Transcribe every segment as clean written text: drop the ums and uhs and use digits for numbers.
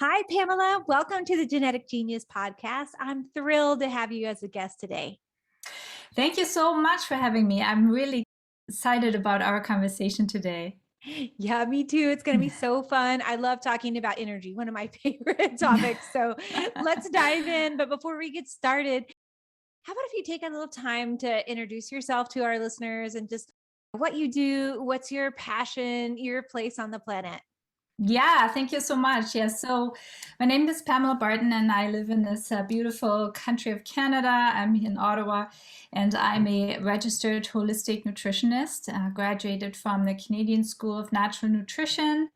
Hi, Pamela. Welcome to the Genetic Genius podcast. I'm thrilled to have you as a guest today. Thank you so much for having me. I'm really excited about our conversation today. Yeah, me too. It's going to be so fun. I love talking about energy, one of my favorite topics. So let's dive in. But before we get started, how about if you take a little time to introduce yourself to our listeners and just what you do, what's your passion, your place on the planet? Yeah, thank you so much. Yes, so my name is Pamela Barton, and I live in this beautiful country of Canada. I'm in Ottawa, and I'm a registered holistic nutritionist, graduated from the Canadian School of Natural Nutrition,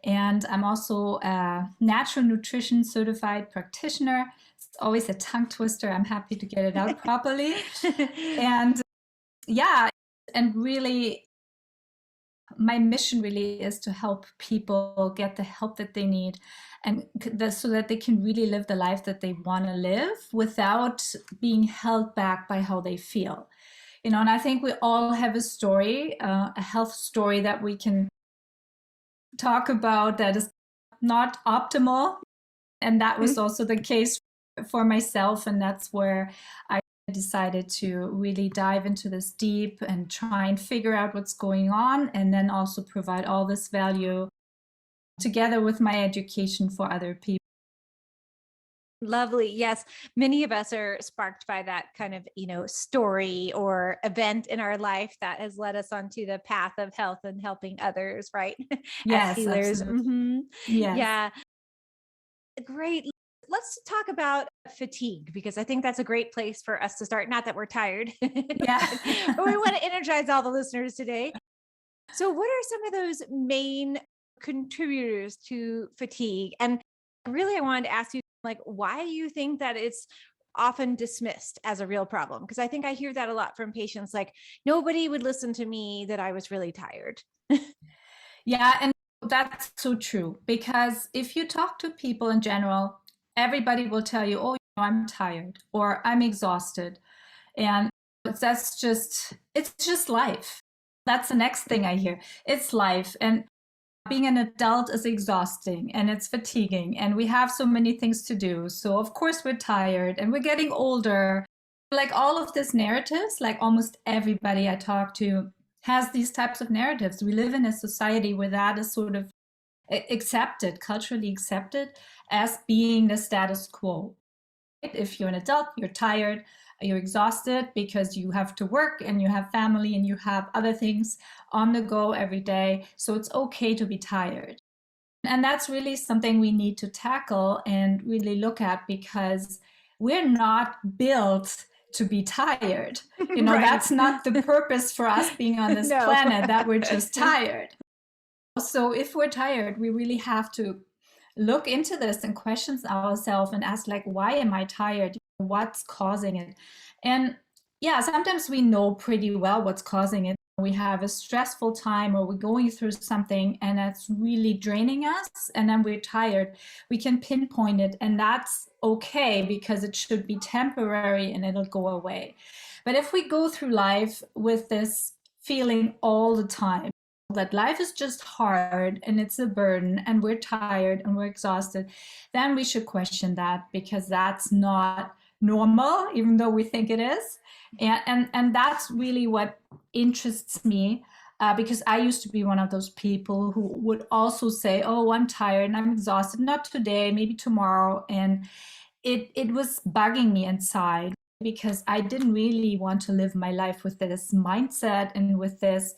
and I'm also a natural nutrition certified practitioner. It's always a tongue twister. I'm happy to get it out properly. And yeah, and really my mission really is to help people get the help that they need and so that they can really live the life that they want to live without being held back by how they feel. And I think we all have a story, a health story that we can talk about that is not optimal. And that was also the case for myself. And that's where I decided to really dive into this deep and try and figure out what's going on, and then also provide all this value together with my education for other people. Lovely. Yes. Many of us are sparked by that kind of, story or event in our life that has led us onto the path of health and helping others, right? As Yes, healers. absolutely. Yes. Yeah. Great. Let's talk about fatigue because I think that's a great place for us to start. Not that we're tired, Yeah. but we want to energize all the listeners today. So, what are some of those main contributors to fatigue? And really, I wanted to ask you, why do you think that it's often dismissed as a real problem? Because I think I hear that a lot from patients, like, nobody would listen to me that I was really tired. Yeah, and that's so true, because if you talk to people in general, everybody will tell you, oh, I'm tired or I'm exhausted. And it's just life. That's the next thing I hear. It's life. And being an adult is exhausting and it's fatiguing, and we have so many things to do. So of course we're tired and we're getting older. Like all of these narratives, like almost everybody I talk to has these types of narratives. We live in a society where that is sort of accepted, culturally accepted, as being the status quo. If you're an adult, you're tired, you're exhausted because you have to work and you have family and you have other things on the go every day. So it's okay to be tired. And that's really something we need to tackle and really look at, because we're not built to be tired. Right. That's not the purpose for us being on this No. planet, that we're just tired. So if we're tired, we really have to look into this and question ourselves and ask, like, why am I tired? What's causing it? And yeah, sometimes we know pretty well what's causing it. We have a stressful time or we're going through something and that's really draining us, and then we're tired. We can pinpoint it, and that's okay because it should be temporary and it'll go away. But if we go through life with this feeling all the time, that life is just hard and it's a burden and we're tired and we're exhausted, then we should question that, because that's not normal, even though we think it is. And that's really what interests me, because I used to be one of those people who would also say, oh, I'm tired and I'm exhausted, not today, maybe tomorrow. And it was bugging me inside, because I didn't really want to live my life with this mindset and with this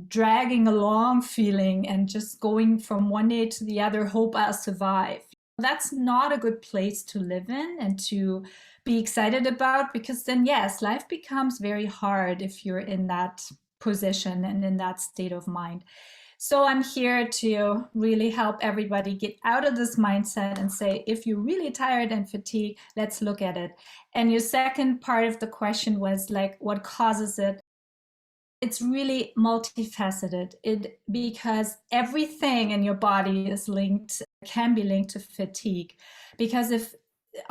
dragging along feeling and just going from one day to the other, hope I'll survive. That's not a good place to live in and to be excited about, because then, yes, life becomes very hard if you're in that position and in that state of mind. So I'm here to really help everybody get out of this mindset and say, if you're really tired and fatigued, let's look at it. And your second part of the question was like, what causes it? It's really multifaceted, because everything in your body can be linked to fatigue. Because if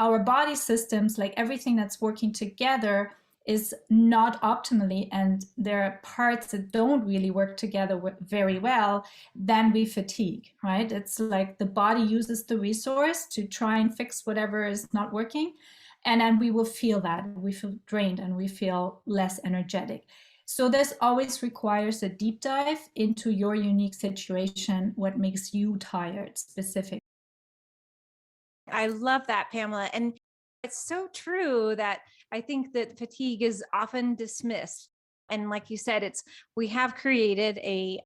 our body systems, like everything that's working together, is not optimally, and there are parts that don't really work together very well, then we fatigue, right? It's like the body uses the resource to try and fix whatever is not working. And then we will feel that. We feel drained and we feel less energetic. So this always requires a deep dive into your unique situation, what makes you tired specifically. I love that, Pamela. And it's so true that I think that fatigue is often dismissed. And like you said, we have created a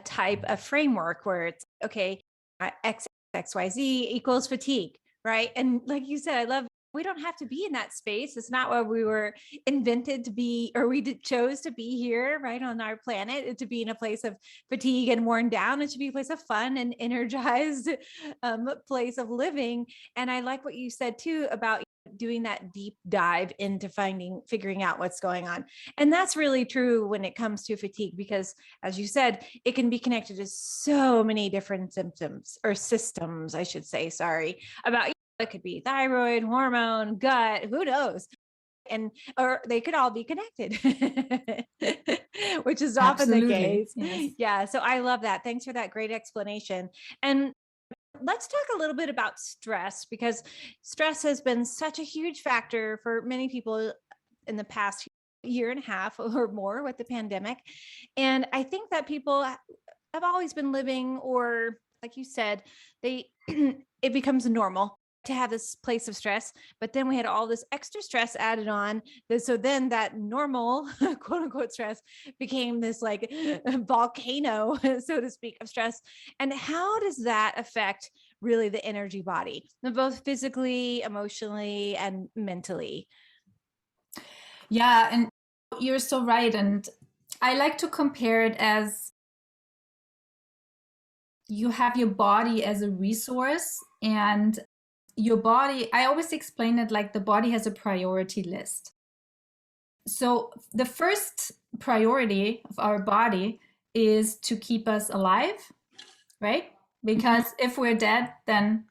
type of framework where it's okay, XYZ equals fatigue, right? And like you said, I love, we don't have to be in that space. It's not what we were invented to be, or we chose to be here, right, on our planet, to be in a place of fatigue and worn down. It should be a place of fun and energized place of living. And I like what you said too about doing that deep dive into figuring out what's going on. And that's really true when it comes to fatigue, because as you said, it can be connected to so many different symptoms or systems, I should say, sorry, about it could be thyroid, hormone, gut, who knows? Or they could all be connected, which is often the case. Yes. Yeah. So I love that. Thanks for that great explanation. And let's talk a little bit about stress, because stress has been such a huge factor for many people in the past year and a half or more with the pandemic. And I think that people have always been living, or like you said, it becomes normal to have this place of stress, but then we had all this extra stress added on. So then that normal quote unquote stress became this like volcano, so to speak, of stress. And how does that affect really the energy body, both physically, emotionally, and mentally? Yeah, and you're so right. And I like to compare it as you have your body as a resource, and your body, I always explain it like the body has a priority list. So the first priority of our body is to keep us alive, right? Because if we're dead, then,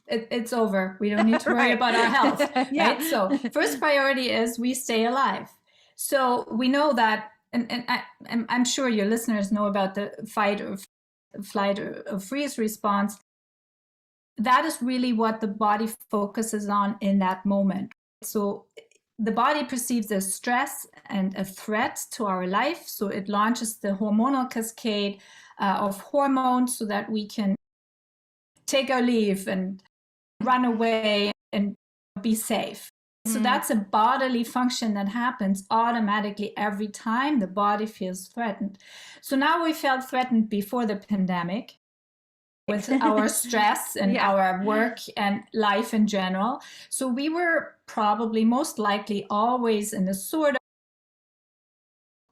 it's over. We don't need to worry Right. about our health, Yeah. right? So first priority is we stay alive. So we know that, and I'm sure your listeners know about the fight or flight or freeze response. That is really what the body focuses on in that moment. So the body perceives a stress and a threat to our life. So it launches the hormonal cascade of hormones so that we can take our leave and run away and be safe. So that's a bodily function that happens automatically every time the body feels threatened. So now we felt threatened before the pandemic with our stress and our work and life in general. So we were probably most likely always in a sort of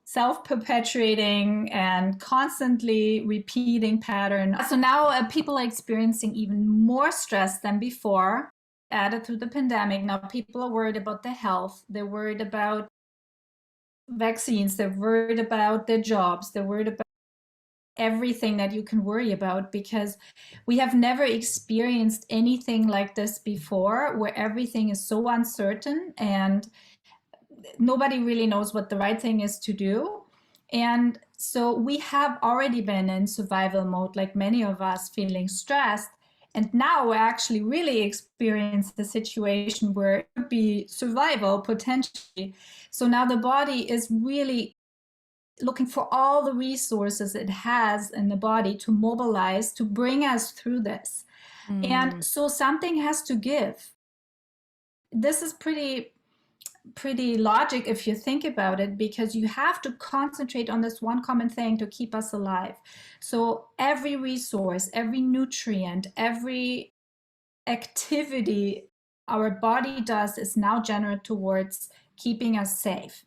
self-perpetuating and constantly repeating pattern. So now people are experiencing even more stress than before, added to the pandemic. Now people are worried about their health. They're worried about vaccines. They're worried about their jobs. They're worried about everything that you can worry about, because we have never experienced anything like this before, where everything is so uncertain and nobody really knows what the right thing is to do. And so we have already been in survival mode, like many of us, feeling stressed. And now we're actually really experiencing the situation where it could be survival potentially. So now the body is really looking for all the resources it has in the body to mobilize to bring us through this. And so something has to give. This is pretty logic if you think about it, because you have to concentrate on this one common thing to keep us alive. So every resource, every nutrient, every activity our body does is now generated towards keeping us safe.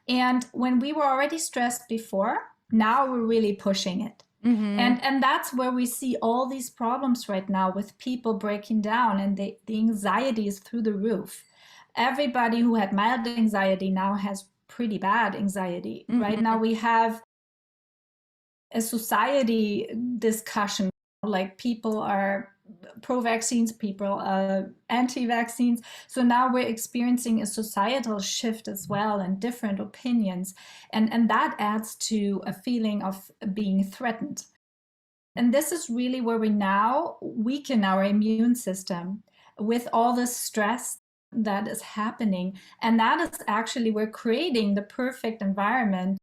And when we were already stressed before, now we're really pushing it. And that's where we see all these problems right now with people breaking down, and the anxiety is through the roof. Everybody who had mild anxiety now has pretty bad anxiety. Right now we have a society discussion, like people are pro-vaccines, people anti-vaccines. So now we're experiencing a societal shift as well, and different opinions, and that adds to a feeling of being threatened. And this is really where we now weaken our immune system with all the stress that is happening. And that is actually, we're creating the perfect environment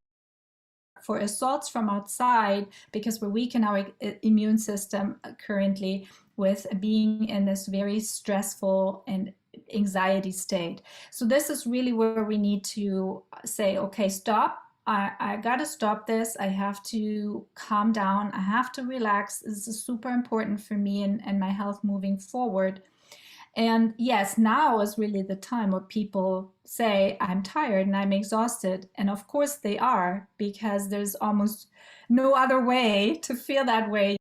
for assaults from outside, because we weaken our immune system currently with being in this very stressful and anxiety state. So this is really where we need to say, okay, stop. I got to stop this. I have to calm down. I have to relax. This is super important for me and my health moving forward. And yes, now is really the time where people say, I'm tired and I'm exhausted. And of course they are, because there's almost no other way to feel that way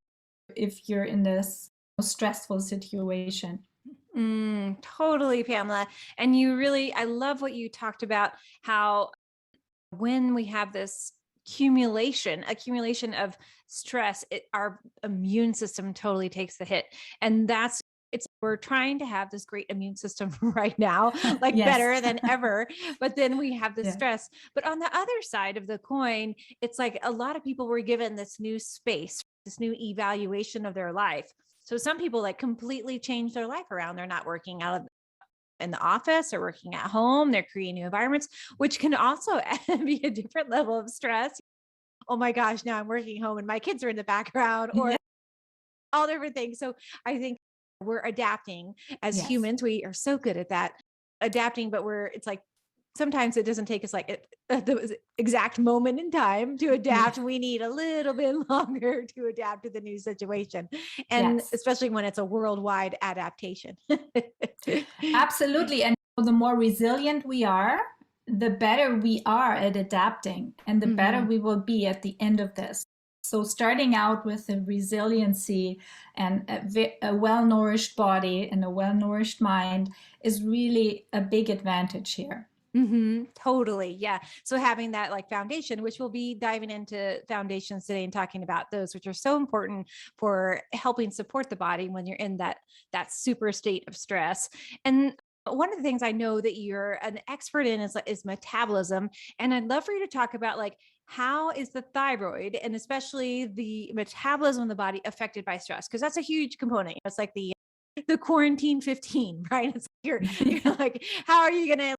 if you're in this stressful situation. Totally, Pamela. And I love what you talked about, how when we have this accumulation of stress, our immune system totally takes the hit. And we're trying to have this great immune system right now, like Yes. better than ever. But then we have this Yeah. stress. But on the other side of the coin, it's like a lot of people were given this new space, this new evaluation of their life. So some people like completely change their life around. They're not working out in the office or working at home. They're creating new environments, which can also be a different level of stress. Oh my gosh, now I'm working home and my kids are in the background, or all different things. So I think we're adapting as humans. We are so good at that, adapting, but it's like, sometimes it doesn't take us like the exact moment in time to adapt. We need a little bit longer to adapt to the new situation. And especially when it's a worldwide adaptation. Absolutely. And the more resilient we are, the better we are at adapting, and the better we will be at the end of this. So starting out with a resiliency and a well-nourished body and a well-nourished mind is really a big advantage here. Totally. Yeah. So having that like foundation, which we'll be diving into foundations today and talking about those, which are so important for helping support the body when you're in that super state of stress. And one of the things I know that you're an expert in is metabolism. And I'd love for you to talk about like, how is the thyroid and especially the metabolism of the body affected by stress? Because that's a huge component. It's like the quarantine 15, right? It's like you're like, how are you going to,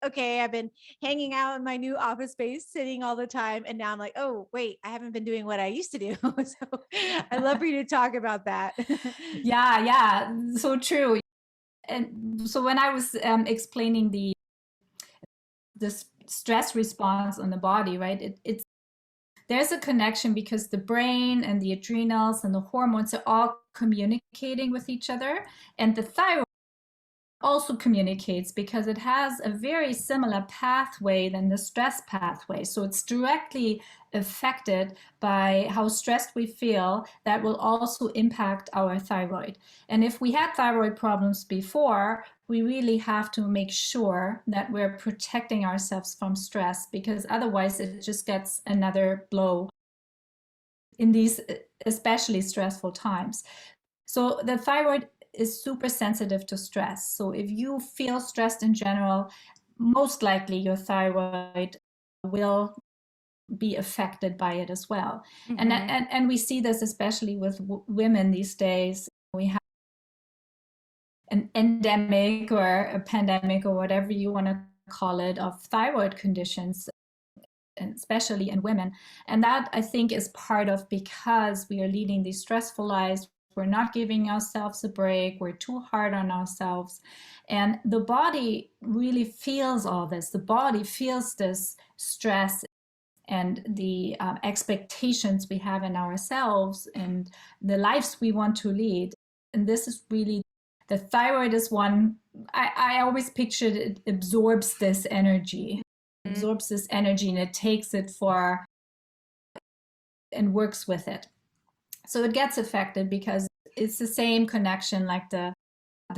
okay, I've been hanging out in my new office space, sitting all the time. And now I'm like, oh, wait, I haven't been doing what I used to do. So I'd love for you to talk about that. Yeah. So true. And so when I was explaining the stress response on the body, right, there's a connection because the brain and the adrenals and the hormones are all communicating with each other. And the thyroid also communicates because it has a very similar pathway than the stress pathway. So it's directly affected by how stressed we feel. That will also impact our thyroid. And if we had thyroid problems before, we really have to make sure that we're protecting ourselves from stress, because otherwise it just gets another blow in these especially stressful times. So the thyroid is super sensitive to stress. So if you feel stressed in general, most likely your thyroid will be affected by it as well. And we see this especially with women these days. We have an endemic or a pandemic or whatever you want to call it of thyroid conditions, especially in women. And that I think is part of because we are leading these stressful lives. We're not giving ourselves a break. We're too hard on ourselves. And the body really feels all this. The body feels this stress and the expectations we have in ourselves and the lives we want to lead. And this is really, the thyroid is one, I always pictured it absorbs this energy. Absorbs this energy and it takes it and works with it. So it gets affected because it's the same connection like the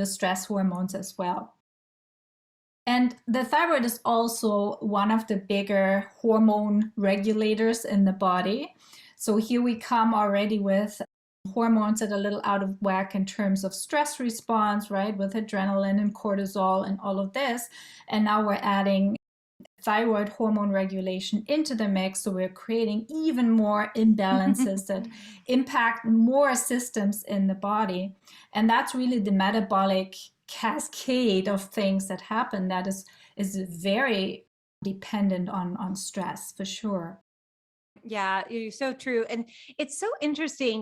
stress hormones as well. And the thyroid is also one of the bigger hormone regulators in the body. So here we come already with hormones that are a little out of whack in terms of stress response, right? With adrenaline and cortisol and all of this. And now we're adding thyroid hormone regulation into the mix. So we're creating even more imbalances that impact more systems in the body. And that's really the metabolic cascade of things that happen that is very dependent on stress, for sure. Yeah, you're so true. And it's so interesting.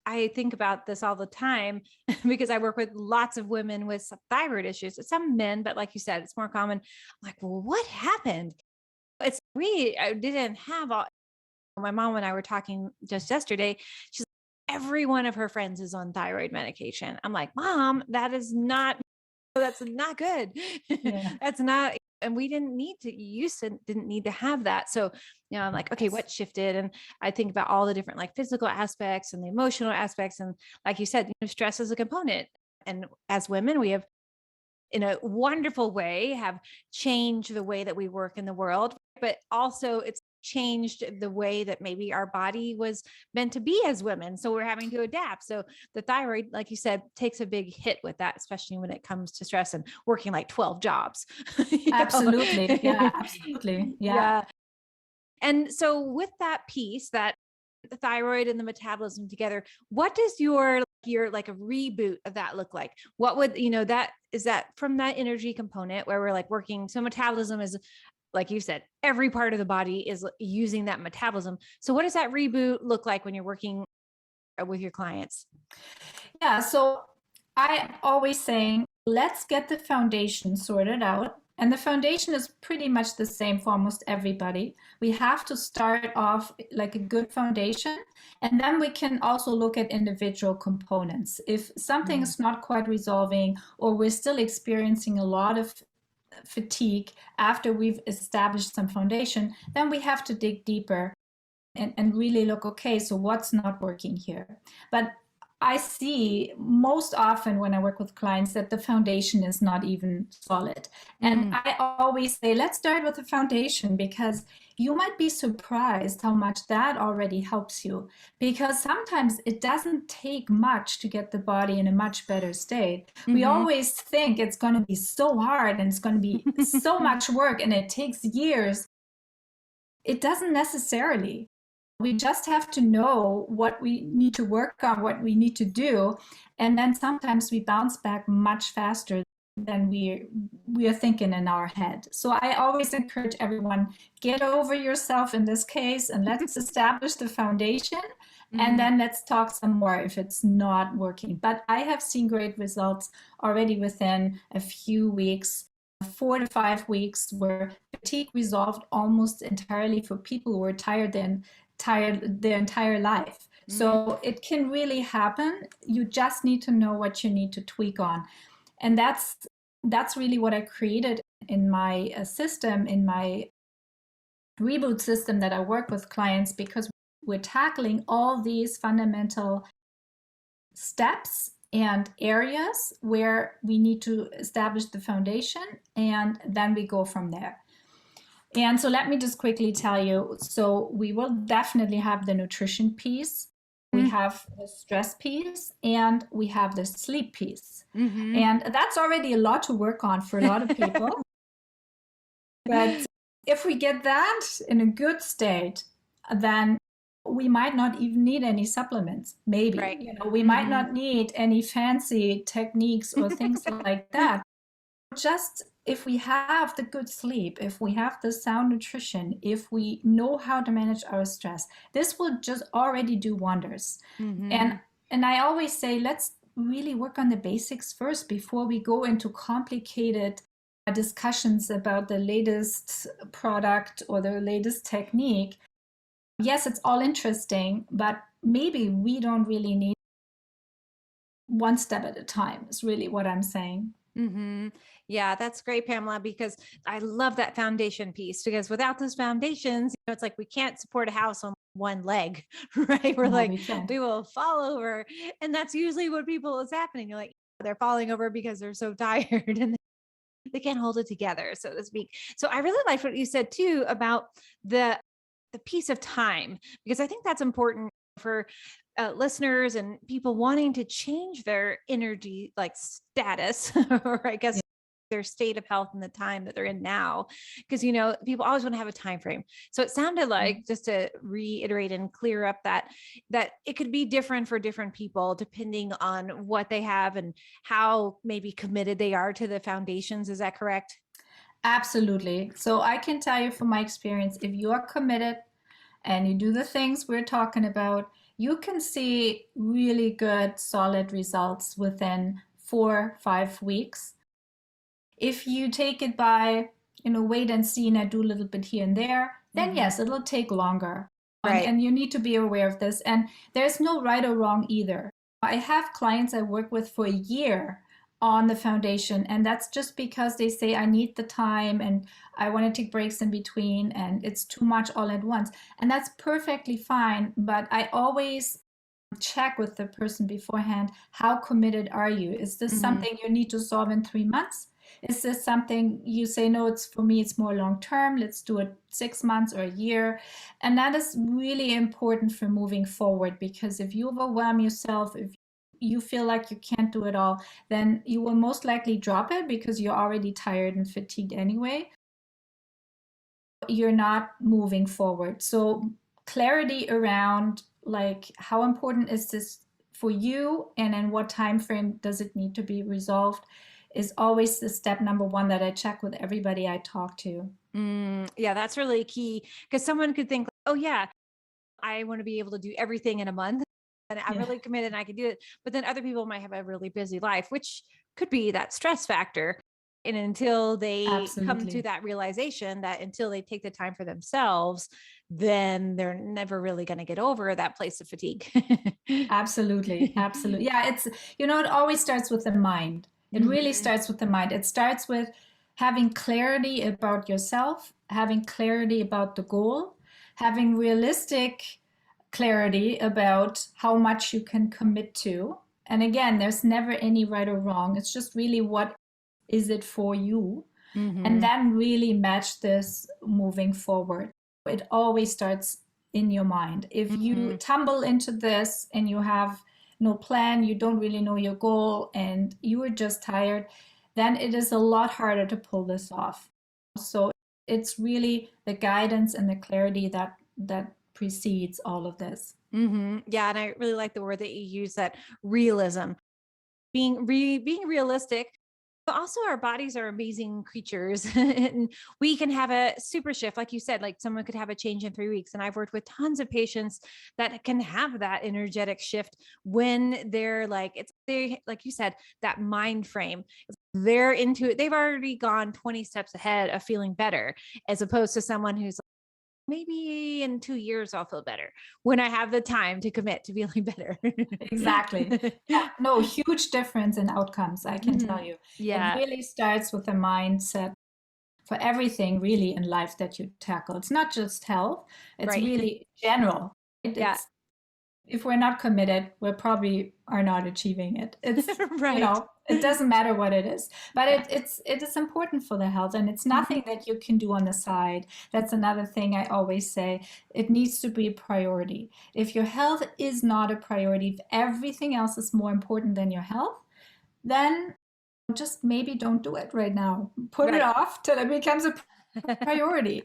I think about this all the time because I work with lots of women with some thyroid issues, some men, but like you said, it's more common. I'm like, well, what happened? It's I didn't have all, my mom and I were talking just yesterday. She's like, every one of her friends is on thyroid medication. I'm like, Mom, that's not good. Yeah. That's not, and we didn't need to, you used to didn't need to have that. So, I'm like, okay, Yes. what shifted? And I think about all the different like physical aspects and the emotional aspects. And like you said, stress is a component. And as women, we have in a wonderful way have changed the way that we work in the world, but also it's changed the way that maybe our body was meant to be as women. So we're having to adapt. So the thyroid, like you said, takes a big hit with that, especially when it comes to stress and working like 12 jobs. Absolutely. Yeah, absolutely. Yeah. Yeah. And so with that piece, that the thyroid and the metabolism together, what does your like a reboot of that look like? What would, that is that from that energy component where we're like working. So metabolism is, like you said, every part of the body is using that metabolism. So what does that reboot look like when you're working with your clients? Yeah. So I always saying, let's get the foundation sorted out. And the foundation is pretty much the same for almost everybody. We have to start off like a good foundation, and then we can also look at individual components. If something is not quite resolving, or we're still experiencing a lot of fatigue after we've established some foundation, then we have to dig deeper and really look, okay, so what's not working here? But I see most often when I work with clients that the foundation is not even solid. And I always say, let's start with the foundation, because you might be surprised how much that already helps you. Because sometimes it doesn't take much to get the body in a much better state. We always think it's going to be so hard and it's going to be so much work and it takes years. It doesn't necessarily. We just have to know what we need to work on, what we need to do. And then sometimes we bounce back much faster than we are thinking in our head. So I always encourage everyone, get over yourself in this case, and let's establish the foundation. And then let's talk some more if it's not working. But I have seen great results already within a few weeks, 4 to 5 weeks, where fatigue resolved almost entirely for people who were tired their entire life. So it can really happen. You just need to know what you need to tweak on. And that's really what I created in my system, in my reboot system that I work with clients, because we're tackling all these fundamental steps and areas where we need to establish the foundation, and then we go from there. And so let me just quickly tell you, so we will definitely have the nutrition piece, we have the stress piece, and we have the sleep piece. And that's already a lot to work on for a lot of people. But if we get that in a good state, then we might not even need any supplements, maybe. Right. We might not need any fancy techniques or things like that. Just if we have the good sleep, if we have the sound nutrition, if we know how to manage our stress, this will just already do wonders. And I always say, let's really work on the basics first before we go into complicated discussions about the latest product or the latest technique. Yes, it's all interesting, but maybe we don't really need one step at a time, is really what I'm saying. Yeah, that's great, Pamela, because I love that foundation piece, because without those foundations, it's like we can't support a house on one leg, right? We're No, like, we can't. we will fall over. And that's usually what people is happening. You're like, they're falling over because they're so tired and they can't hold it together, so to speak. So I really liked what you said too about the piece of time, because I think that's important for listeners and people wanting to change their energy like status, or I guess their state of health and the time that they're in now, because people always want to have a time frame. So it sounded like, just to reiterate and clear up, that it could be different for different people depending on what they have and how maybe committed they are to the foundations. Is that correct? Absolutely. So I can tell you from my experience, if you are committed and you do the things we're talking about, you can see really good, solid results within 4-5 weeks. If you take it by, wait and see, and I do a little bit here and there, then yes, it'll take longer. Right. And you need to be aware of this. And there's no right or wrong either. I have clients I work with for a year on the foundation, and that's just because they say, I need the time and I want to take breaks in between, and it's too much all at once. And that's perfectly fine. But I always check with the person beforehand, how committed are you? Is this something you need to solve in 3 months? Is this something you say, no, it's for me, it's more long term, let's do it 6 months or a year? And that is really important for moving forward, because if you overwhelm yourself, if you feel like you can't do it all, then you will most likely drop it because you're already tired and fatigued anyway. You're not moving forward. So clarity around, like, how important is this for you, and in what time frame does it need to be resolved, is always the step number one that I check with everybody I talk to. Yeah, that's really key, because someone could think, oh yeah, I want to be able to do everything in a month and I'm really committed and I can do it. But then other people might have a really busy life, which could be that stress factor. And until they come to that realization, that until they take the time for themselves, then they're never really going to get over that place of fatigue. Absolutely. Absolutely. Yeah. It always starts with the mind. It really starts with the mind. It starts with having clarity about yourself, having clarity about the goal, having realistic clarity about how much you can commit to. And again, there's never any right or wrong. It's just really, what is it for you? And then really match this moving forward. It always starts in your mind. If you tumble into this and you have no plan, you don't really know your goal, and you are just tired, then it is a lot harder to pull this off. So it's really the guidance and the clarity that precedes all of this. Yeah, and I really like the word that you use, that realism, being realistic. But also, our bodies are amazing creatures, and we can have a super shift, like you said. Like, someone could have a change in 3 weeks, and I've worked with tons of patients that can have that energetic shift when they're like, like you said, that mind frame. They're into it. They've already gone 20 steps ahead of feeling better, as opposed to someone who's maybe in 2 years I'll feel better, when I have the time to commit to feeling better. Exactly. Yeah, no, huge difference in outcomes, I can tell you. Yeah. It really starts with the mindset for everything really in life that you tackle. It's not just health, it's really general. Yeah. If we're not committed, we probably are not achieving it. It's right. It doesn't matter what it is, but it is important for the health, and it's nothing that you can do on the side. That's another thing I always say. It needs to be a priority. If your health is not a priority, if everything else is more important than your health, then just maybe don't do it right now. Put it off till it becomes a priority,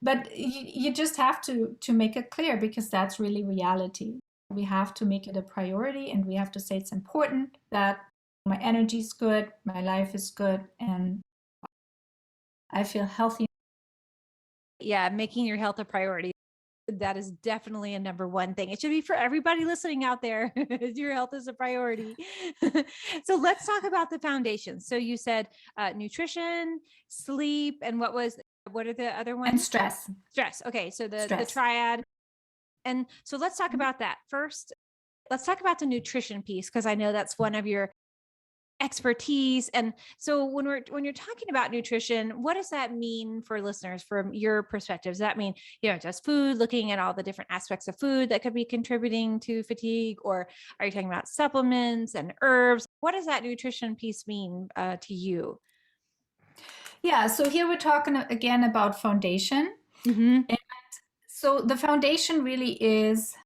but you just have to make it clear, because that's really reality. We have to make it a priority, and we have to say it's important that my energy is good, my life is good, and I feel healthy. Yeah, making your health a priority. That is definitely a number one thing. It should be for everybody listening out there. Your health is a priority. So let's talk about the foundation. So you said nutrition, sleep, and what are the other ones? And stress. Stress. Okay. So the triad. And so let's talk about that. First, let's talk about the nutrition piece, because I know that's one of your expertise. And so when you're talking about nutrition, what does that mean for listeners from your perspective? Does that mean, just food, looking at all the different aspects of food that could be contributing to fatigue? Or are you talking about supplements and herbs? What does that nutrition piece mean to you? Yeah, so here we're talking again about foundation. And So the foundation really is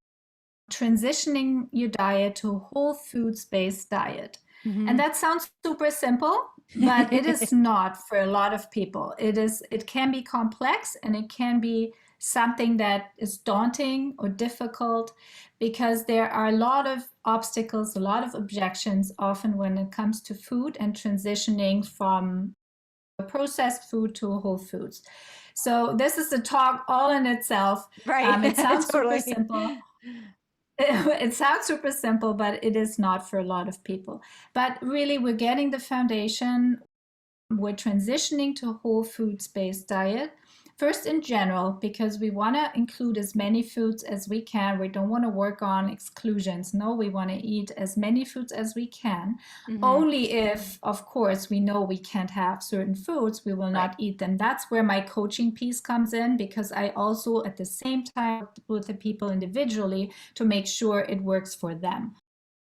transitioning your diet to a whole foods based diet. And Mhm. that sounds super simple, but it is not for a lot of people. It can be complex, and it can be something that is daunting or difficult because there are a lot of obstacles, a lot of objections often when it comes to food and transitioning from a processed food to a whole foods. So this is a talk all in itself. Right. It sounds super Totally. simple. It sounds super simple, but it is not for a lot of people. But really, we're getting the foundation. We're transitioning to a whole foods based diet. First, in general, because we want to include as many foods as we can. We don't want to work on exclusions. No, we want to eat as many foods as we can. Mhm. Only if, of course, we know we can't have certain foods, we will Right. not eat them. That's where my coaching piece comes in, because I also, at the same time, work with the people individually to make sure it works for them.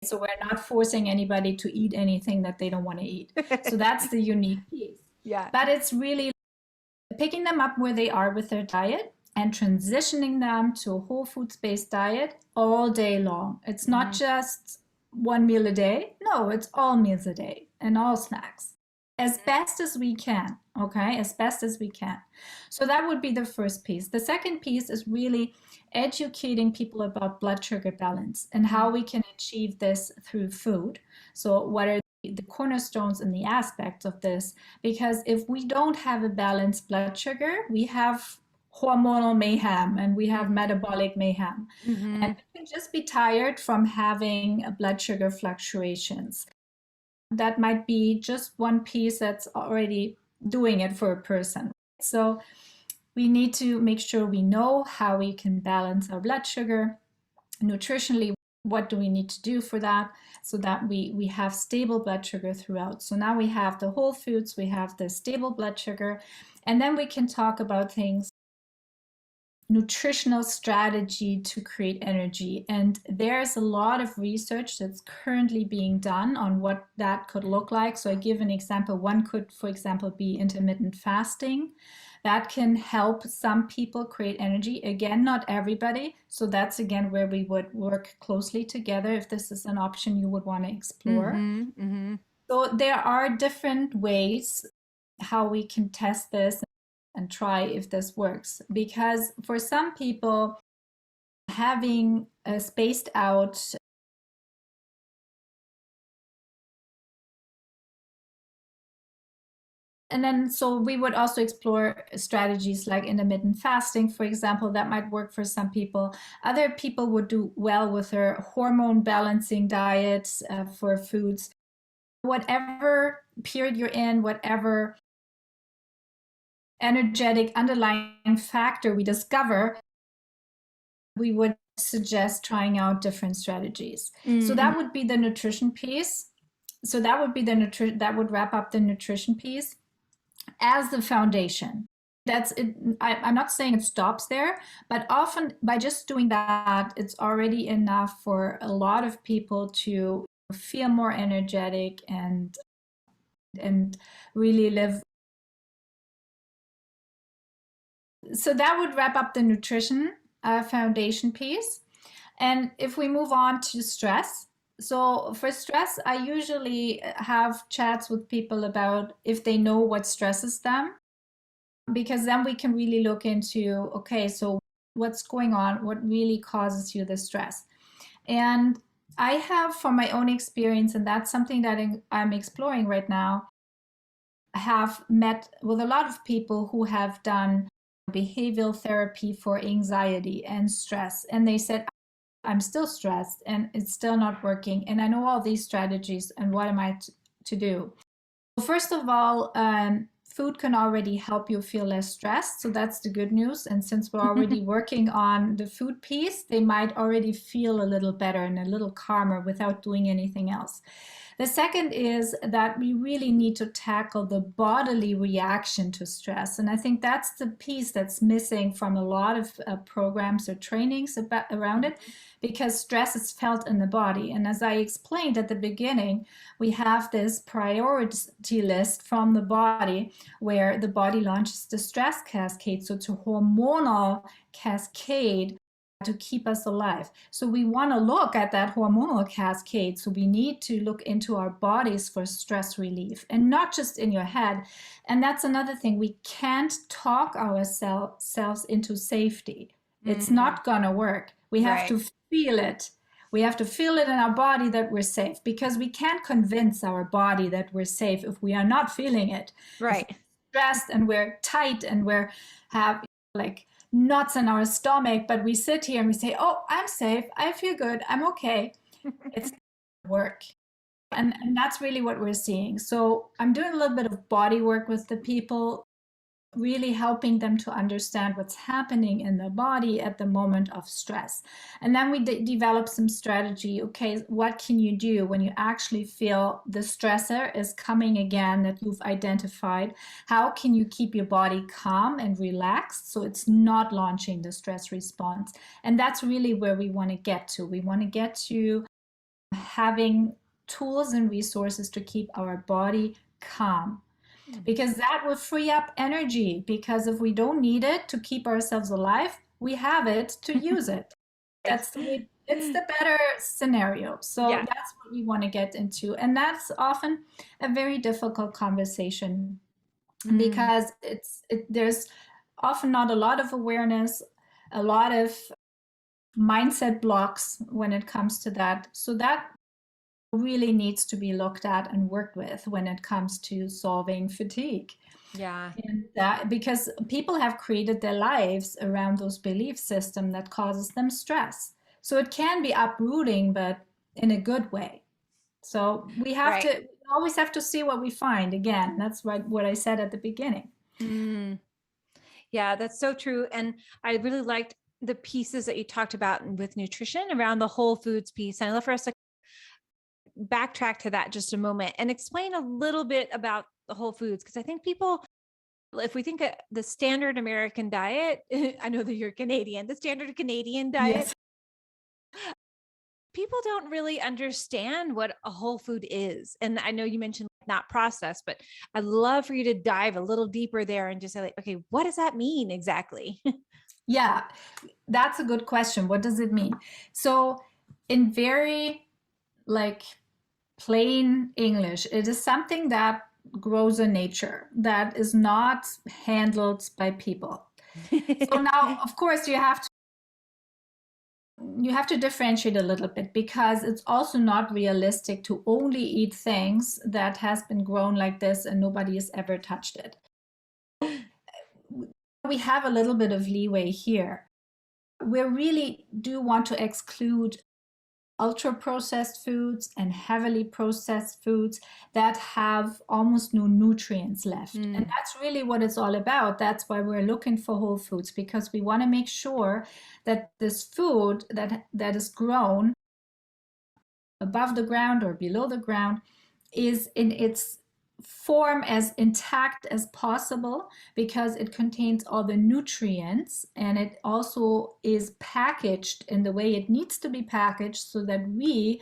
So we're not forcing anybody to eat anything that they don't want to eat. So that's the unique piece. Yeah. But it's really picking them up where they are with their diet and transitioning them to a whole foods based diet all day long. It's not Mhm. just one meal a day. No, it's all meals a day and all snacks as best as we can. Okay, as best as we can. So that would be the first piece. The second piece is really educating people about blood sugar balance and how Mhm. we can achieve this through food. So, what are the cornerstones and the aspects of this? Because if we don't have a balanced blood sugar, we have hormonal mayhem and we have Mhm. metabolic mayhem. And Mhm. we can just be tired from having blood sugar fluctuations. That might be just one piece that's already doing it for a person. So we need to make sure we know how we can balance our blood sugar nutritionally. What do we need to do for that so that we have stable blood sugar throughout? So now we have the whole foods, we have the stable blood sugar, and then we can talk about things nutritional strategy to create energy. And there's a lot of research that's currently being done on what that could look like. So I give an example. One could, for example, be intermittent fasting. That can help some people create energy. Again, not everybody. So that's again where we would work closely together if this is an option you would want to explore. Mhm. Mhm. So there are different ways how we can test this and try if this works. Because for some people, having a spaced out, and then so we would also explore strategies like intermittent fasting, for example, that might work for some people. Other people would do well with their hormone balancing diets for foods. Whatever period you're in, whatever energetic underlying factor we discover, we would suggest trying out different strategies. So Mhm. that would be the nutrition piece. So that would be that would wrap up the nutrition piece as the foundation. That's it. I'm not saying it stops there, but often by just doing that, it's already enough for a lot of people to feel more energetic and really live. So that would wrap up the nutrition foundation piece. And if we move on to stress, so for stress, I usually have chats with people about if they know what stresses them, because then we can really look into, okay, so what's going on? What really causes you the stress? And I have, from my own experience, and that's something that I'm exploring right now, have met with a lot of people who have done behavioral therapy for anxiety and stress. And they said, I'm still stressed and it's still not working. And I know all these strategies, and what am I to do? Well, first of all, food can already help you feel less stressed. So that's the good news. And since we're already working on the food piece, they might already feel a little better and a little calmer without doing anything else. The second is that we really need to tackle the bodily reaction to stress. And I think that's the piece that's missing from a lot of programs or trainings around it, because stress is felt in the body. And as I explained at the beginning, we have this priority list from the body. where the body launches the stress cascade. So it's a hormonal cascade to keep us alive. So we want to look at that hormonal cascade. So we need to look into our bodies for stress relief, and not just in your head. And that's another thing. We can't talk ourselves into safety. It's not going to work. We have to feel it. We have to feel it in our body that we're safe, because we can't convince our body that we're safe if we are not feeling it. Right. If we're stressed and we're tight and we're have like knots in our stomach, but we sit here and we say, oh, I'm safe, I feel good, I'm okay. It's work. And that's really what we're seeing. So I'm doing a little bit of body work with the people, really helping them to understand what's happening in the body at the moment of stress. And then we develop some strategy. Okay, what can you do when you actually feel the stressor is coming again that you've identified? How can you keep your body calm and relaxed so it's not launching the stress response? And that's really where we want to get to. We want to get to having tools and resources to keep our body calm, because that will free up energy. Because if we don't need it to keep ourselves alive, we have it to use it. That's the way, it's the better scenario. So that's what we want to get into. And that's often a very difficult conversation, because there's often not a lot of awareness, a lot of mindset blocks when it comes to that. So that really needs to be looked at and worked with when it comes to solving fatigue. Yeah. And that, because people have created their lives around those belief system that causes them stress. So it can be uprooting, but in a good way. So we have to always have to see what we find. Again, that's what I said at the beginning. Yeah, that's so true. And I really liked the pieces that you talked about with nutrition around the whole foods piece. And I'd love for us to backtrack to that just a moment and explain a little bit about the whole foods. Because I think people, if we think of the standard American diet, I know that you're Canadian, the standard Canadian diet, Yes. people don't really understand what a whole food is. And I know you mentioned not processed, but I'd love for you to dive a little deeper there and just say, like, okay, what does that mean exactly? Yeah, that's a good question. What does it mean? So in very plain English, it is something that grows in nature, that is not handled by people. So now, of course, you have to differentiate a little bit, because it's also not realistic to only eat things that has been grown like this and nobody has ever touched it. We have a little bit of leeway here. We really do want to exclude ultra processed foods and heavily processed foods that have almost no nutrients left. And that's really what it's all about. That's why we're looking for whole foods, because we want to make sure that this food that is grown above the ground or below the ground is in its form as intact as possible, because it contains all the nutrients, and it also is packaged in the way it needs to be packaged so that we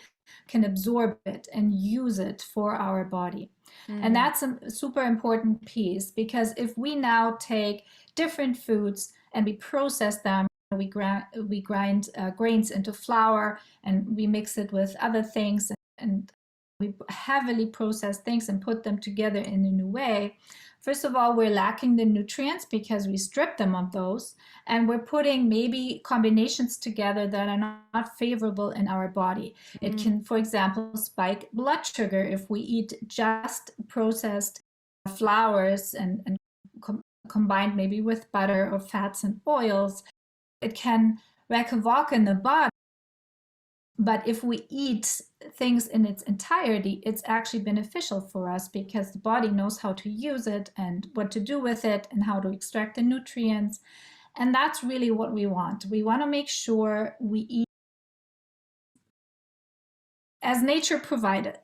can absorb it and use it for our body. And that's a super important piece, because if we now take different foods and we process them, we grind grains into flour and we mix it with other things, and we heavily process things and put them together in a new way. First of all, we're lacking the nutrients because we strip them of those, and we're putting maybe combinations together that are not favorable in our body. It can, for example, spike blood sugar if we eat just processed flours and combined maybe with butter or fats and oils. It can wreak havoc in the body. But if we eat things in its entirety, it's actually beneficial for us, because the body knows how to use it and what to do with it and how to extract the nutrients. And that's really what we want. We want to make sure we eat as nature provided,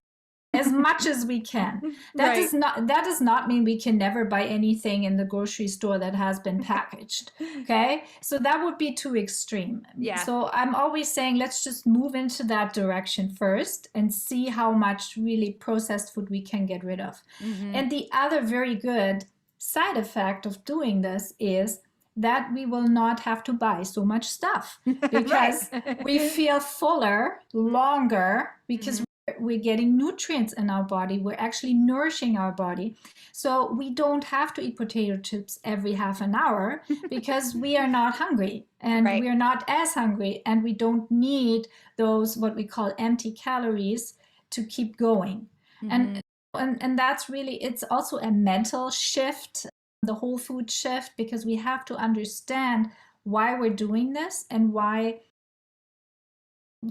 as much as we can. That does not mean we can never buy anything in the grocery store that has been packaged. Okay, so that would be too extreme. So I'm always saying, let's just move into that direction first and see how much really processed food we can get rid of. And the other very good side effect of doing this is that we will not have to buy so much stuff because Right. we feel fuller longer because Mhm. we're getting nutrients in our body. We're actually nourishing our body. So we don't have to eat potato chips every half an hour because we are not hungry and Right. we're not as hungry and we don't need those what we call empty calories to keep going. Mhm. And that's really, it's also a mental shift, the whole food shift, because we have to understand why we're doing this and why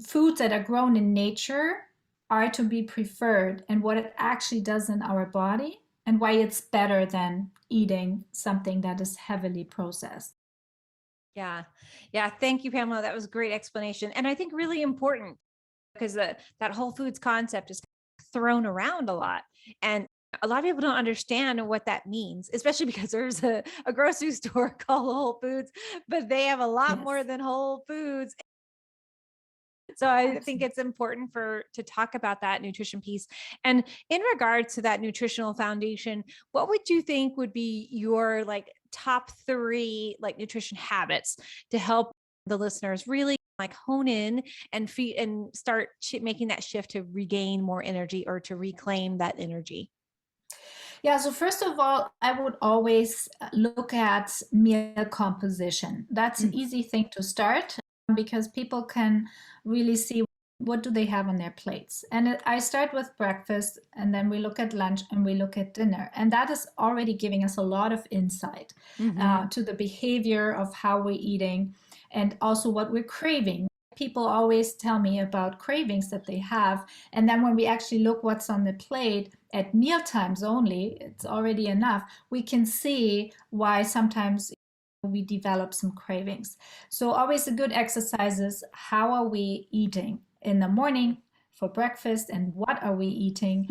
foods that are grown in nature are to be preferred and what it actually does in our body and why it's better than eating something that is heavily processed. Yeah. Yeah. Thank you, Pamela. That was a great explanation. And I think really important because that whole foods concept is thrown around a lot. And a lot of people don't understand what that means, especially because there's a grocery store called Whole Foods, but they have a lot Yes, more than Whole Foods. So I think absolutely. it's important to talk about that nutrition piece. And in regards to that nutritional foundation, what would you think would be your like top 3 like nutrition habits to help the listeners really like hone in and feed and start making that shift to regain more energy or to reclaim that energy? Yeah, so first of all, I would always look at meal composition. That's an Mm. easy thing to start because people can really see what do they have on their plates. And I start with breakfast, and then we look at lunch, and we look at dinner. And that is already giving us a lot of insight Mhm. to the behavior of how we're eating and also what we're craving. People always tell me about cravings that they have. And then when we actually look what's on the plate at meal times only, it's already enough. We can see why sometimes we develop some cravings. So always a good exercise is how are we eating in the morning for breakfast and what are we eating?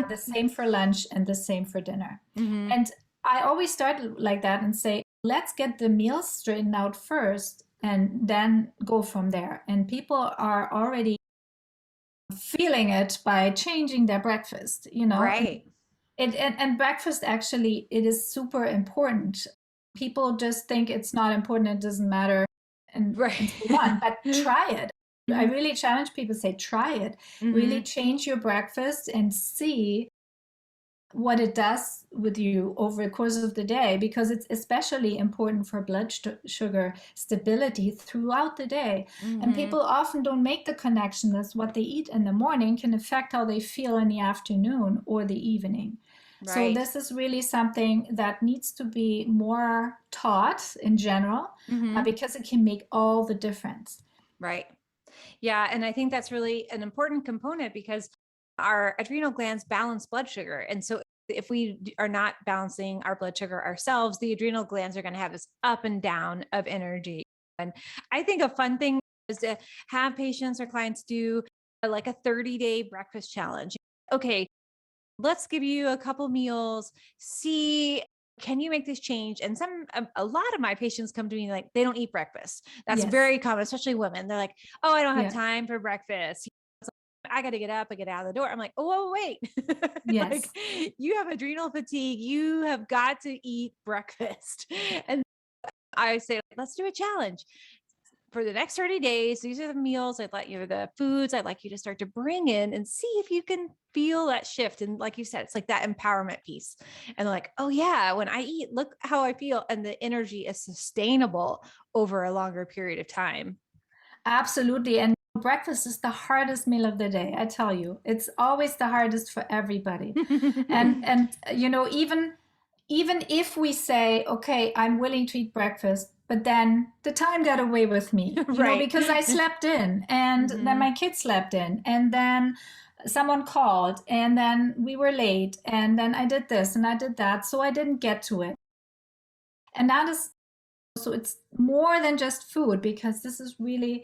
The same for lunch and the same for dinner. Mhm. And I always start like that and say, let's get the meals straightened out first and then go from there. And people are already feeling it by changing their breakfast, Right. and breakfast actually it is super important. People just think it's not important, it doesn't matter, and so Right. on. But try it. I Mhm. really challenge people, say try it. Really Mhm. change your breakfast and see what it does with you over the course of the day, because it's especially important for blood sugar stability throughout the day. And Mhm. people often don't make the connection that what they eat in the morning can affect how they feel in the afternoon or the evening. So Right. this is really something that needs to be more taught in general, Mhm. because it can make all the difference. Right. Yeah. And I think that's really an important component because our adrenal glands balance blood sugar. And so if we are not balancing our blood sugar ourselves, the adrenal glands are going to have this up and down of energy. And I think a fun thing is to have patients or clients do like a 30-day breakfast challenge. Okay, let's give you a couple meals, see can you make this change. And a lot of my patients come to me like they don't eat breakfast. That's Yes. very common, especially women. They're like, oh, I don't have Yeah. time for breakfast. I got to get up and get out of the door. I'm like, oh, wait. Like Yes. you have adrenal fatigue, you have got to eat breakfast. And I say let's do a challenge for the next 30 days. These are the meals I'd like you, the foods I'd like you to start to bring in and see if you can feel that shift. And like you said, it's like that empowerment piece. And they're like, oh yeah, when I eat, look how I feel. And the energy is sustainable over a longer period of time. Absolutely. And breakfast is the hardest meal of the day, I tell you. It's always the hardest for everybody. And even if we say, okay, I'm willing to eat breakfast, but then the time got away with me, Right. because I slept in and then Hmm. my kids slept in and then someone called and then we were late and then I did this and I did that. So I didn't get to it. And that is, so it's more than just food, because this is really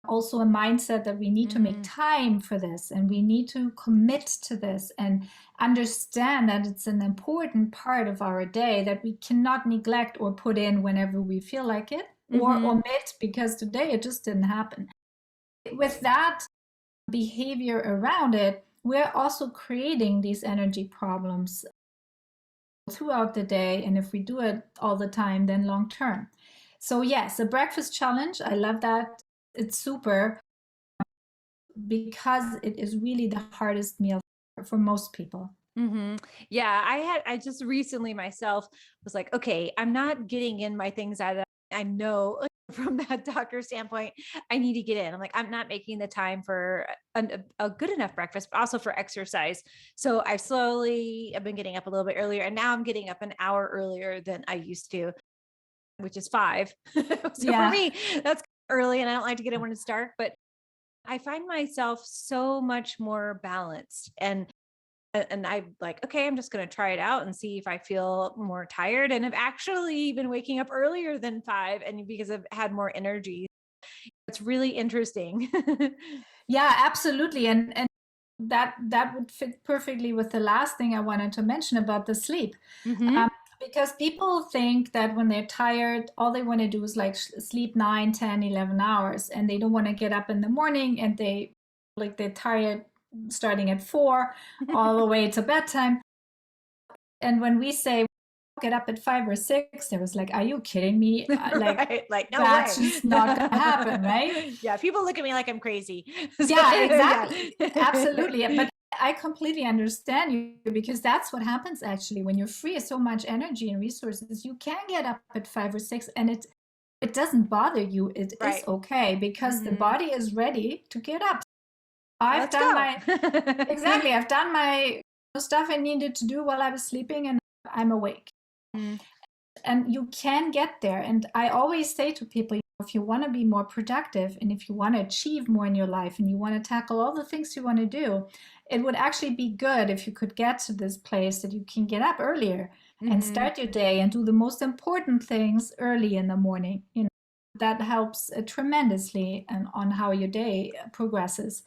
also a mindset that we need to make Hmm. time for this and we need to commit to this and understand that it's an important part of our day that we cannot neglect or put in whenever we feel like it or Hmm. omit because today it just didn't happen. With that behavior around it, we're also creating these energy problems throughout the day. And if we do it all the time, then long term. So yes, a breakfast challenge. I love that. It's super because it is really the hardest meal for most people. Yeah, I just recently myself was like, okay, I'm not getting in my things that I know from that doctor standpoint, I need to get in. I'm like, I'm not making the time for a good enough breakfast, but also for exercise. So I've been getting up a little bit earlier, and now I'm getting up an hour earlier than I used to, which is 5. So for Yeah. me, that's early, and I don't like to get in when it's dark, but I find myself so much more balanced, and I'm like, okay, I'm just going to try it out and see if I feel more tired. And I've actually been waking up earlier than 5, and because I've had more energy. It's really interesting. Yeah, absolutely. And that would fit perfectly with the last thing I wanted to mention about the sleep. hmm Um, because people think that when they're tired, all they want to do is like sleep 9, 10, 11 hours, and they don't want to get up in the morning, and they're tired starting at 4 all the way to bedtime. And when we say get up at 5 or 6, there was like, are you kidding me? Like, Right. Like, no that's way. just not going to happen, right? Yeah. People look at me like I'm crazy. So, Yeah, yeah. exactly. Absolutely. But I completely understand you because that's what happens actually when you're free of so much energy and resources. You can get up at 5 or 6 and it doesn't bother you. It is Right. okay because the hmm body is ready to get up. I've Let's done go. my exactly. I've done my stuff I needed to do while I was sleeping and I'm awake. Mm, And you can get there. And I always say to people, if you want to be more productive and if you want to achieve more in your life and you want to tackle all the things you want to do, it would actually be good if you could get to this place that you can get up earlier and mhm. start your day and do the most important things early in the morning. That helps tremendously on how your day progresses.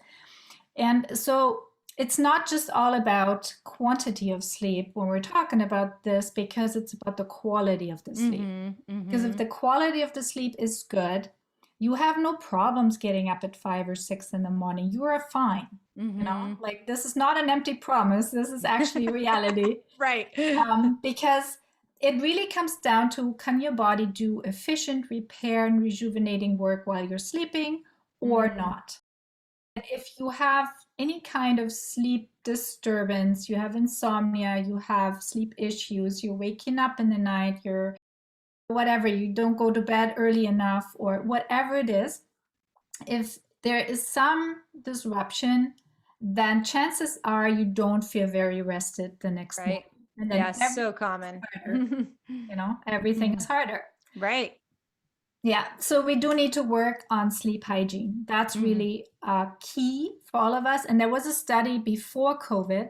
And so it's not just all about quantity of sleep when we're talking about this, because it's about the quality of the sleep. Mhm, Because if mhm. the quality of the sleep is good, you have no problems getting up at 5 or 6 in the morning. You are fine. Mhm. Like this is not an empty promise. This is actually reality. Right. Because it really comes down to, can your body do efficient repair and rejuvenating work while you're sleeping or Mm, not? If you have any kind of sleep disturbance, you have insomnia, you have sleep issues, you're waking up in the night, you're whatever, you don't go to bed early enough, or whatever it is, if there is some disruption, then chances are you don't feel very rested the next right. morning. And then Yeah, everything so common. is harder, everything is Mhm. harder. Right. Yeah, so we do need to work on sleep hygiene. That's Mhm. really key for all of us. And there was a study before COVID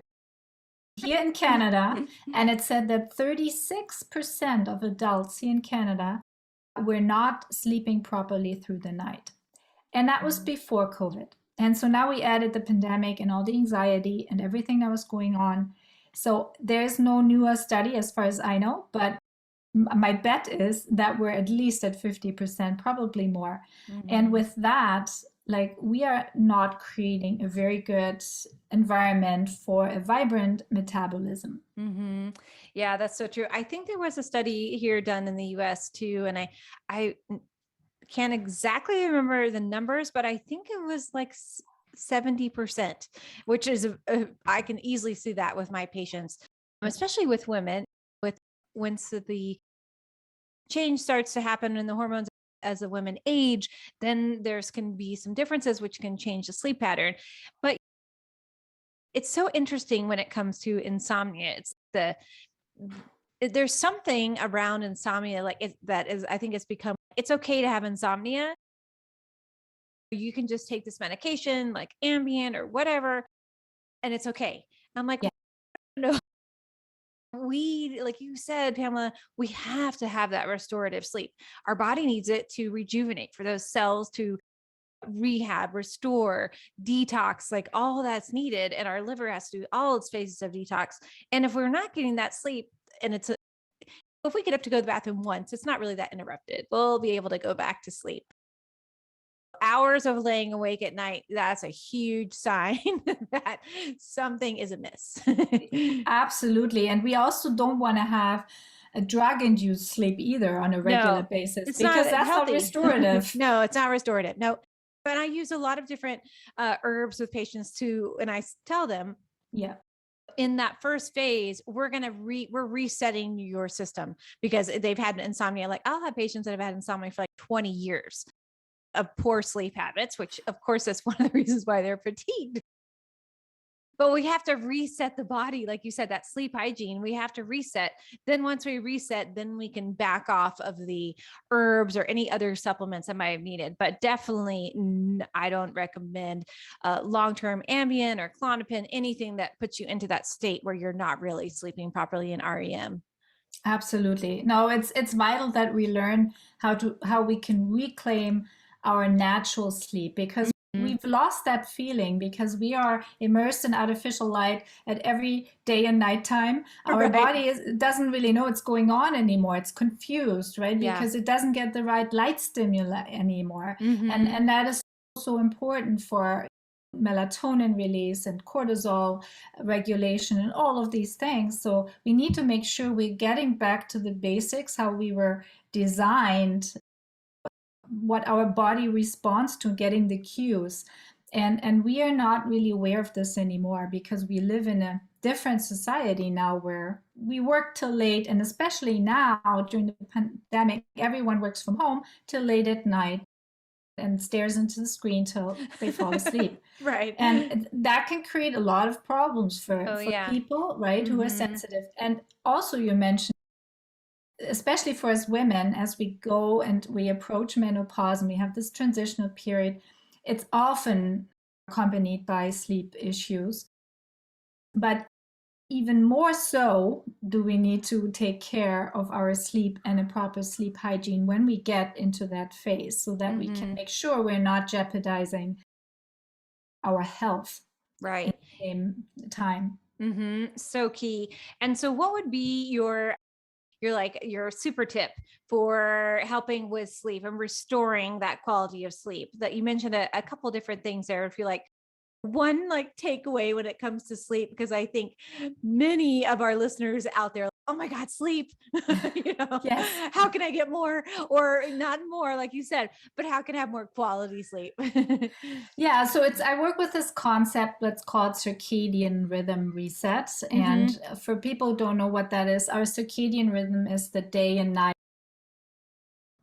here in Canada, and it said that 36% of adults here in Canada were not sleeping properly through the night. And that was before COVID. And so now we added the pandemic and all the anxiety and everything that was going on. So there's no newer study as far as I know, but my bet is that we're at least at 50%, probably more. And Mhm. with that, like we are not creating a very good environment for a vibrant metabolism. Mhm. Yeah, that's so true. I think there was a study here done in the US too, and I can't exactly remember the numbers, but I think it was like 70%, which is I can easily see that with my patients, especially with women, with once the change starts to happen in the hormones as the women age, then there's can be some differences which can change the sleep pattern. But it's so interesting when it comes to insomnia. There's something around insomnia that is, I think it's become, it's okay to have insomnia. You can just take this medication like Ambien or whatever, and it's okay. I'm like, Yeah. no, we, like you said, Pamela, we have to have that restorative sleep. Our body needs it to rejuvenate, for those cells to rehab, restore, detox, like all that's needed. And our liver has to do all its phases of detox. And if we're not getting that sleep, and if we get up to go to the bathroom once, it's not really that interrupted. We'll be able to go back to sleep. hours of laying awake at night, that's a huge sign that something is amiss. Absolutely. And we also don't want to have a drug-induced sleep either on a regular No, basis, it's not because that's not healthy. restorative. No, it's not restorative. No. But I use a lot of different herbs with patients too. And I tell them, Yeah. in that first phase, we're resetting your system because they've had insomnia. Like I'll have patients that have had insomnia for like 20 years of poor sleep habits, which of course that's one of the reasons why they're fatigued. But we have to reset the body. Like you said, that sleep hygiene, we have to reset. Then once we reset, then we can back off of the herbs or any other supplements that might have needed. But definitely, I don't recommend long-term Ambien or Klonopin, anything that puts you into that state where you're not really sleeping properly in REM. Absolutely. No, it's vital that we learn how we can reclaim our natural sleep, because we've lost that feeling because we are immersed in artificial light at every day and night time. Our Right. body doesn't really know what's going on anymore. It's confused, right? Yeah. Because it doesn't get the right light stimuli anymore. And that is so important for melatonin release and cortisol regulation and all of these things. So we need to make sure we're getting back to the basics, how we were designed, what our body responds to, getting the cues. And we are not really aware of this anymore because we live in a different society now where we work till late, and especially now during the pandemic, everyone works from home till late at night and stares into the screen till they fall asleep. Right. And that can create a lot of problems for yeah. people, right, who are sensitive. And also you mentioned, especially for us women, as we go and we approach menopause and we have this transitional period, it's often accompanied by sleep issues. But even more so do we need to take care of our sleep and a proper sleep hygiene when we get into that phase, so that we can make sure we're not jeopardizing our health right at the same time. So key. And so what would be your super tip for helping with sleep and restoring that quality of sleep? That you mentioned a couple different things there. If you like one takeaway when it comes to sleep, because I think many of our listeners out there, oh my God, sleep, Yes. How can I get more, or not more, like you said, but how can I have more quality sleep? Yeah, so I work with this concept that's called circadian rhythm reset. And for people who don't know what that is, our circadian rhythm is the day and night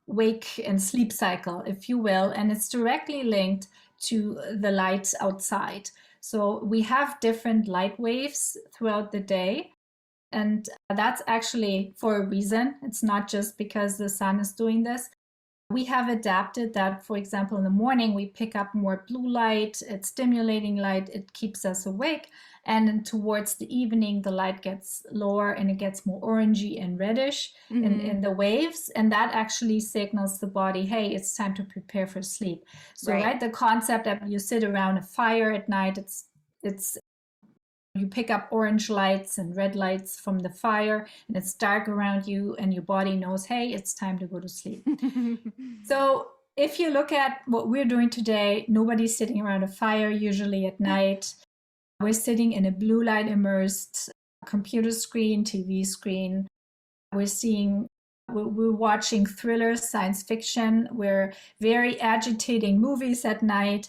wake and sleep cycle, if you will, and it's directly linked to the light outside. So we have different light waves throughout the day, and that's actually for a reason. It's not just because the sun is doing this. We have adapted that, for example, in the morning, we pick up more blue light, it's stimulating light, it keeps us awake. And then towards the evening, the light gets lower and it gets more orangey and reddish in the waves. And that actually signals the body, hey, it's time to prepare for sleep. So, right, the concept that you sit around a fire at night, it's you pick up orange lights and red lights from the fire, and it's dark around you, and your body knows, hey, it's time to go to sleep. So if you look at what we're doing today, nobody's sitting around a fire usually at night. We're sitting in a blue light immersed computer screen, TV screen. We're watching thrillers, science fiction. We're very agitating movies at night.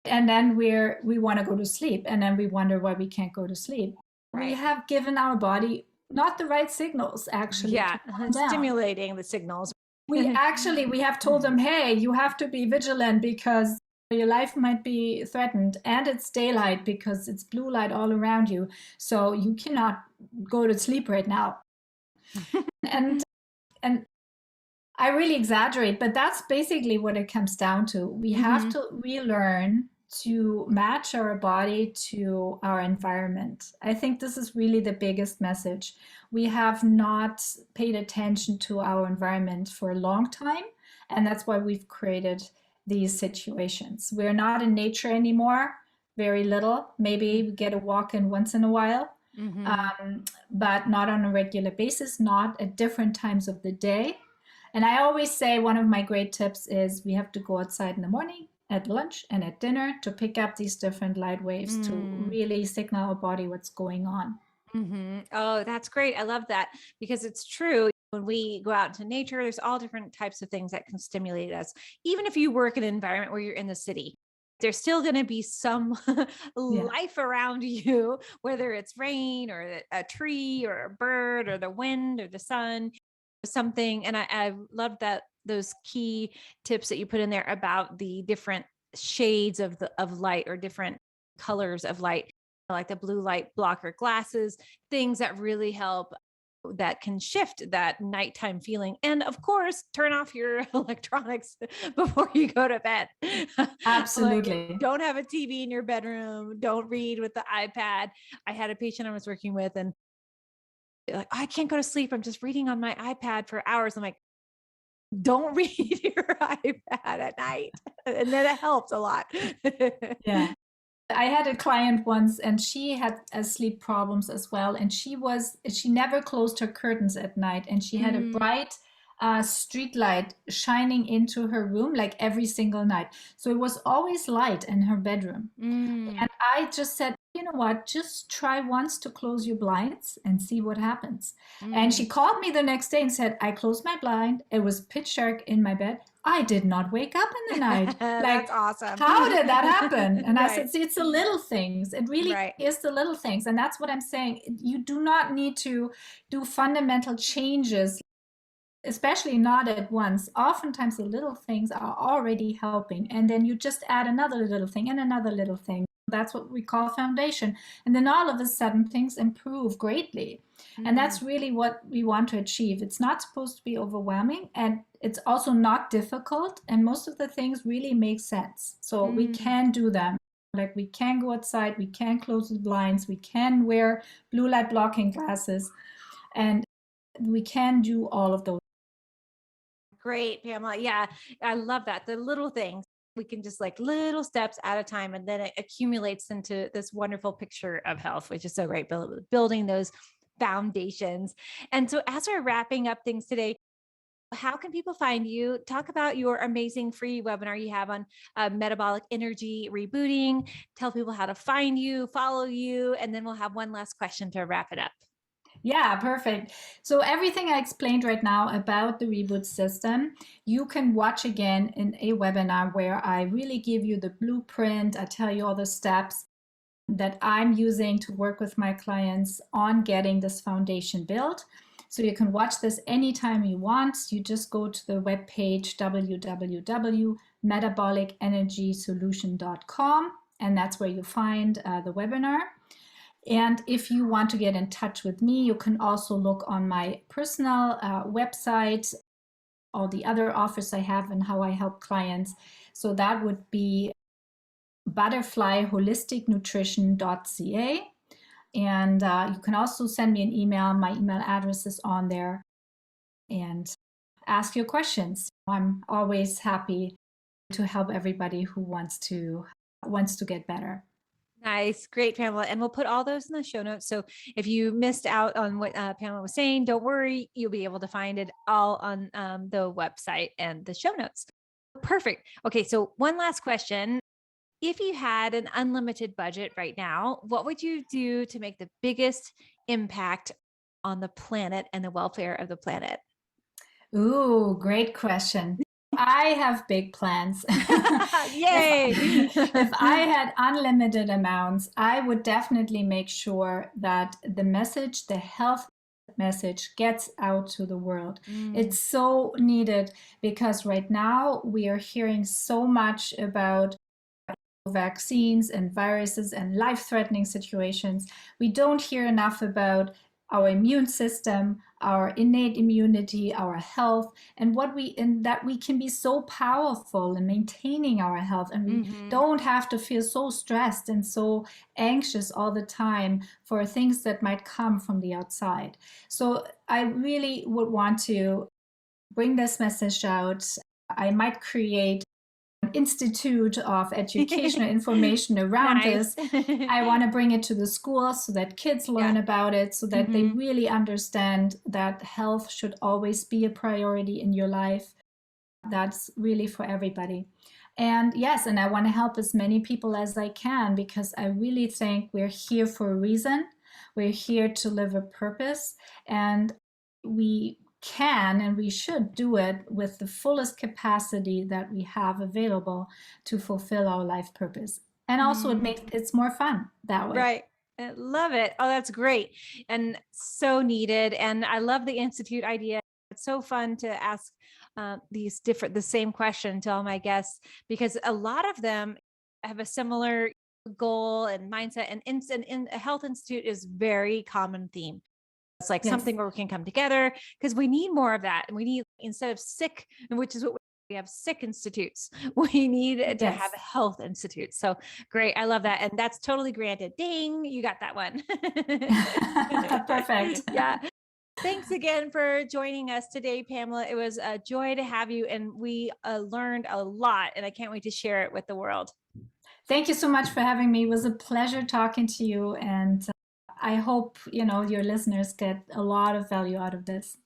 And then we want to go to sleep, and then we wonder why we can't go to sleep. Right. We have given our body not the right signals, actually. Yeah, stimulating the signals. We have told them, hey, you have to be vigilant because your life might be threatened, and it's daylight because it's blue light all around you. So you cannot go to sleep right now. and I really exaggerate, but that's basically what it comes down to. We have to relearn to match our body to our environment. I think this is really the biggest message. We have not paid attention to our environment for a long time, and that's why we've created these situations. We're not in nature anymore, very little. Maybe we get a walk in once in a while, but not on a regular basis, not at different times of the day. And I always say one of my great tips is we have to go outside in the morning at lunch and at dinner to pick up these different light waves to really signal our body what's going on. Oh, that's great. I love that because it's true. When we go out into nature, there's all different types of things that can stimulate us. Even if you work in an environment where you're in the city, there's still going to be some Yeah. life around you, whether it's rain or a tree or a bird or the wind or the sun, something. And I love that those key tips that you put in there about the different shades of light or different colors of light, like the blue light blocker glasses, things that really help, that can shift that nighttime feeling. And of course, turn off your electronics before you go to bed. Like, Absolutely. don't have a TV in your bedroom. Don't read with the iPad. I had a patient I was working with, and like, I can't go to sleep. I'm just reading on my iPad for hours. I'm like, don't read your iPad at night. And then it helps a lot. Yeah. I had a client once and she had sleep problems as well. And she never closed her curtains at night. And she had a bright street light shining into her room like every single night. So it was always light in her bedroom. And I just said, you know what, just try once to close your blinds and see what happens. And she called me the next day and said, I closed my blind. It was pitch dark in my bed. I did not wake up in the night. Like, That's awesome. How did that happen? And I Right. said, see, it's the little things. It really Right. is the little things. And that's what I'm saying. You do not need to do fundamental changes, especially not at once. Oftentimes the little things are already helping. And then you just add another little thing and another little thing. That's what we call foundation. And then all of a sudden things improve greatly. And that's really what we want to achieve. It's not supposed to be overwhelming, and it's also not difficult. And most of the things really make sense. So we can do them. Like, we can go outside, we can close the blinds, we can wear blue light blocking glasses, and we can do all of those. Great, Pamela. Yeah, I love that. The little things, we can just like little steps at a time, and then it accumulates into this wonderful picture of health, which is so great, building those foundations. And so as we're wrapping up things today, how can people find you? Talk about your amazing free webinar you have on metabolic energy rebooting. Tell people how to find you, follow you, and then we'll have one last question to wrap it up. Yeah, perfect. So everything I explained right now about the reboot system, you can watch again in a webinar where I really give you the blueprint. I tell you all the steps that I'm using to work with my clients on getting this foundation built. So you can watch this anytime you want. You just go to the webpage www.metabolicenergysolution.com, and that's where you find the webinar. And if you want to get in touch with me, you can also look on my personal website, all the other offers I have and how I help clients. So that would be butterflyholisticnutrition.ca. And you can also send me an email. My email address is on there, and ask your questions. I'm always happy to help everybody who wants to get better. Nice. Great, Pamela. And we'll put all those in the show notes. So if you missed out on what Pamela was saying, don't worry. You'll be able to find it all on the website and the show notes. Perfect. Okay. So one last question. If you had an unlimited budget right now, what would you do to make the biggest impact on the planet and the welfare of the planet? Ooh, great question. I have big plans. Yay! If I had unlimited amounts, I would definitely make sure that the message, the health message, gets out to the world. It's so needed, because right now we are hearing so much about vaccines and viruses and life-threatening situations. We don't hear enough about our immune system, our innate immunity, our health, and that we can be so powerful in maintaining our health, and we don't have to feel so stressed and so anxious all the time for things that might come from the outside. So I really would want to bring this message out. I might create institute of educational information around this. I want to bring it to the schools so that kids learn about it, so that they really understand that health should always be a priority in your life. That's really for everybody. And yes, and I want to help as many people as I can because I really think we're here for a reason. We're here to live a purpose, and we can and we should do it with the fullest capacity that we have available to fulfill our life purpose. And also it's more fun that way. Right. I love it. Oh, that's great. And so needed. And I love the Institute idea. It's so fun to ask the same question to all my guests, because a lot of them have a similar goal and mindset. And in a health institute is very common theme. It's like Yes. something where we can come together, because we need more of that. And we need, instead of sick, which is what we have, sick institutes, we need to Yes. have health institutes. So great. I love that. And that's totally granted. Ding, you got that one. Perfect. Yeah. Thanks again for joining us today, Pamela. It was a joy to have you, and we learned a lot, and I can't wait to share it with the world. Thank you so much for having me. It was a pleasure talking to you, and I hope, your listeners get a lot of value out of this.